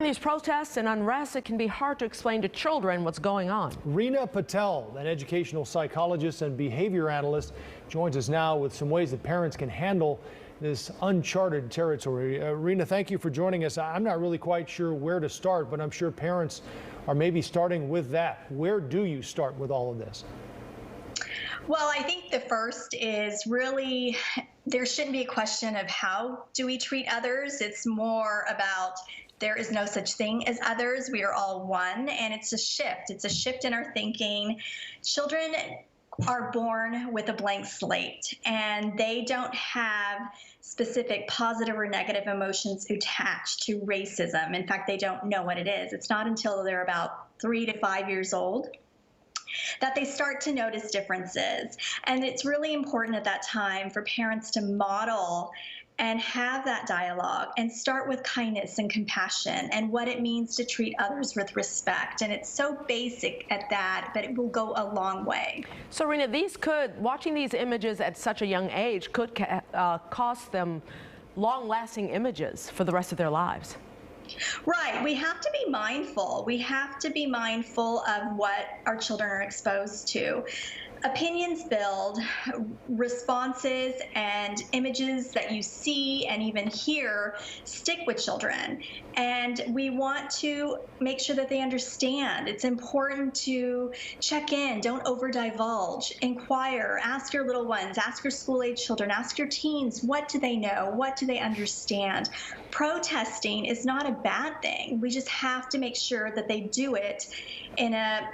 These protests and unrest, it can be hard to explain to children what's going on. Reena Patel, an educational psychologist and behavior analyst, joins us now with some ways that parents can handle this uncharted territory. Reena, thank you for joining us. I'm not really quite sure where to start, but I'm sure parents are maybe starting with that. Where do you start with all of this? Well, I think the first is really there shouldn't be a question of how do we treat others. It's more about there is no such thing as others. We are all one, and it's a shift. It's a shift in our thinking. Children are born with a blank slate, and they don't have specific positive or negative emotions attached to racism. In fact, they don't know what it is. It's not until they're about 3 to 5 years old that they start to notice differences. And it's really important at that time for parents to model and have that dialogue and start with kindness and compassion and what it means to treat others with respect. And it's so basic at that, but it will go a long way. So, Reena, watching these images at such a young age could cost them long-lasting images for the rest of their lives. Right. We have to be mindful. We have to be mindful of what our children are exposed to. Opinions build, responses and images that you see and even hear stick with children. And we want to make sure that they understand. It's important to check in, don't over-divulge, inquire, ask your little ones, ask your school-age children, ask your teens, what do they know, what do they understand? Protesting is not a bad thing. We just have to make sure that they do it in a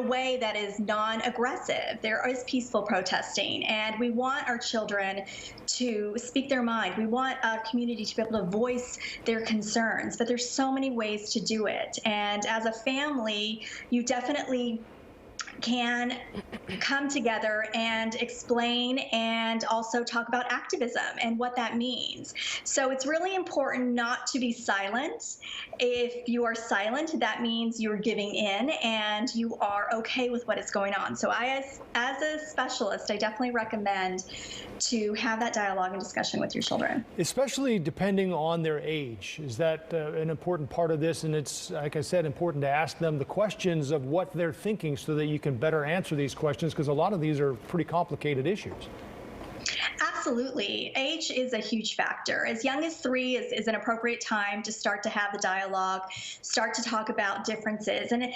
way that is non-aggressive. There is peaceful protesting, and we want our children to speak their mind. We want our community to be able to voice their concerns, but there's so many ways to do it. And as a family, you definitely can come together and explain and also talk about activism and what that means. So it's really important not to be silent. If you are silent, that means you're giving in and you are okay with what is going on. So as a specialist, I definitely recommend to have that dialogue and discussion with your children. Especially depending on their age. Is that an important part of this? And it's, like I said, important to ask them the questions of what they're thinking so that you can better answer these questions, because a lot of these are pretty complicated issues. Absolutely. Age is a huge factor. As young as 3 is an appropriate time to start to have the dialogue, start to talk about differences. And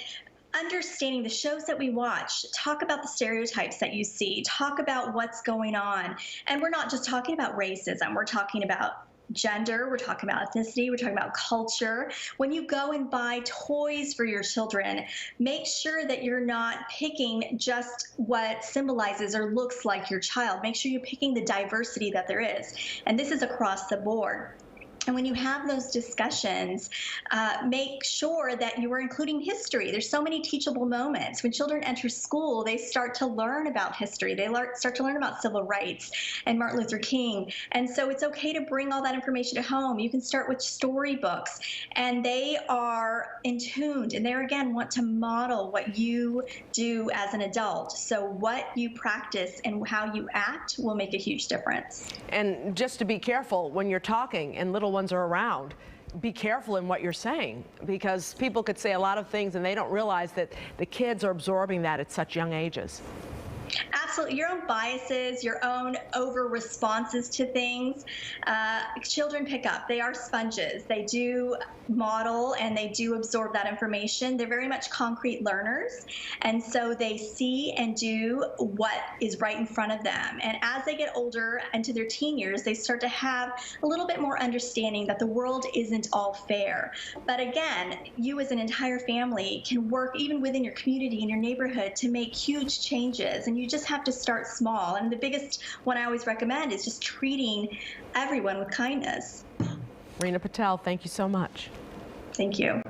understanding the shows that we watch, talk about the stereotypes that you see, talk about what's going on. And we're not just talking about racism, we're talking about gender, we're talking about ethnicity, we're talking about culture. When you go and buy toys for your children, make sure that you're not picking just what symbolizes or looks like your child. Make sure you're picking the diversity that there is. And this is across the board. And when you have those discussions, make sure that you are including history. There's so many teachable moments. When children enter school, they start to learn about history. They start to learn about civil rights and Martin Luther King. And so it's okay to bring all that information to home. You can start with storybooks, and they are in tuned, and they again want to model what you do as an adult. So what you practice and how you act will make a huge difference. And just to be careful when you're talking and little ones are around, be careful in what you're saying, because people could say a lot of things and they don't realize that the kids are absorbing that at such young ages. Absolutely. Your own biases, your own over responses to things, children pick up. They are sponges. They do model and they do absorb that information. They're very much concrete learners. And so they see and do what is right in front of them. And as they get older into their teen years, they start to have a little bit more understanding that the world isn't all fair. But again, you as an entire family can work even within your community and your neighborhood to make huge changes. And you just have to start small. And the biggest one I always recommend is just treating everyone with kindness. Reena Patel, thank you so much. Thank you.